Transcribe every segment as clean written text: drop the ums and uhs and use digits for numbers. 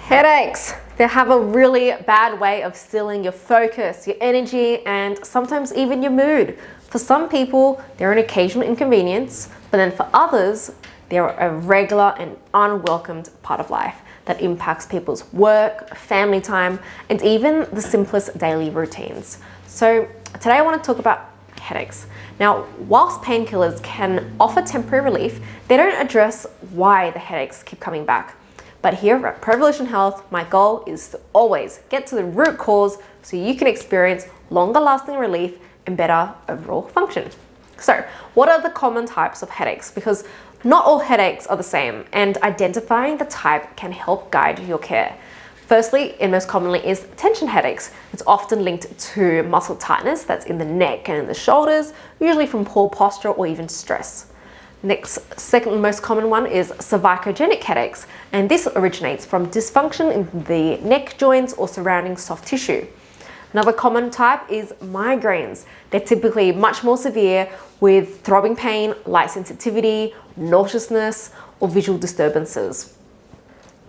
Headaches, they have a really bad way of stealing your focus, your energy, and sometimes even your mood. For some people, they're an occasional inconvenience, but then for others, they're a regular and unwelcomed part of life that impacts people's work, family time, and even the simplest daily routines. So today I want to talk about headaches. Now, whilst painkillers can offer temporary relief, they don't address why the headaches keep coming back. But here at Provolution Health, my goal is to always get to the root cause so you can experience longer lasting relief and better overall function. So, what are the common types of headaches? Because not all headaches are the same, and identifying the type can help guide your care. Firstly, and most commonly, is tension headaches. It's often linked to muscle tightness that's in the neck and in the shoulders, usually from poor posture or even stress. Next, second most common one is cervicogenic headaches, and this originates from dysfunction in the neck joints or surrounding soft tissue. Another common type is migraines. They're typically much more severe with throbbing pain, light sensitivity, nauseousness, or visual disturbances.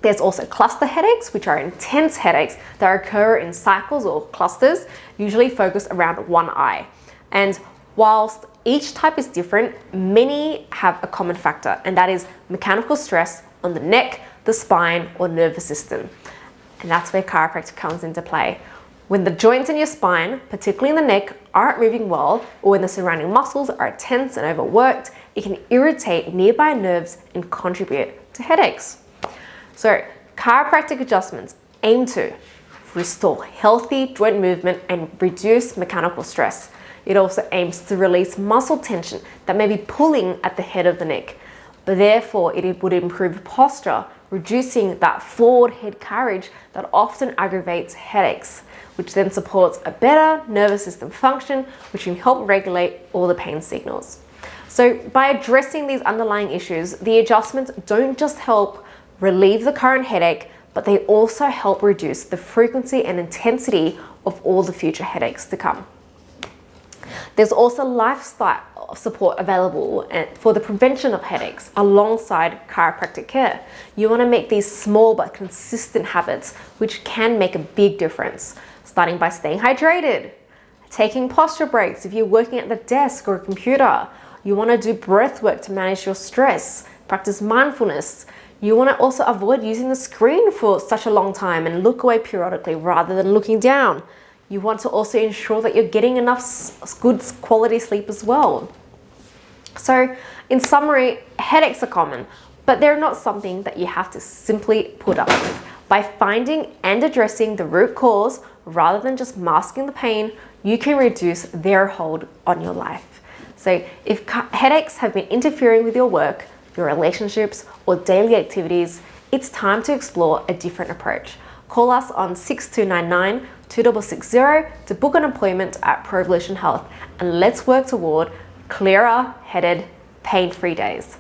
There's also cluster headaches, which are intense headaches that occur in cycles or clusters, usually focused around one eye. And whilst each type is different, many have a common factor, and that is mechanical stress on the neck, the spine, or nervous system. And that's where chiropractic comes into play. When the joints in your spine, particularly in the neck, aren't moving well, or when the surrounding muscles are tense and overworked, it can irritate nearby nerves and contribute to headaches. So, chiropractic adjustments aim to restore healthy joint movement and reduce mechanical stress. It also aims to release muscle tension that may be pulling at the head of the neck, but therefore it would improve posture, reducing that forward head carriage that often aggravates headaches, which then supports a better nervous system function, which can help regulate all the pain signals. So by addressing these underlying issues, the adjustments don't just help relieve the current headache, but they also help reduce the frequency and intensity of all the future headaches to come. There's also lifestyle support available for the prevention of headaches alongside chiropractic care. You want to make these small but consistent habits which can make a big difference, starting by staying hydrated, taking posture breaks if you're working at the desk or a computer. You want to do breath work to manage your stress, practice mindfulness. You want to also avoid using the screen for such a long time and look away periodically rather than looking down. You want to also ensure that you're getting enough good quality sleep as well. So, in summary, headaches are common, but they're not something that you have to simply put up with. By finding and addressing the root cause, rather than just masking the pain, you can reduce their hold on your life. So, if headaches have been interfering with your work, your relationships, or daily activities, it's time to explore a different approach. Call us on 6299 2660 to book an appointment at Provolution Health, and let's work toward clearer headed, pain-free days.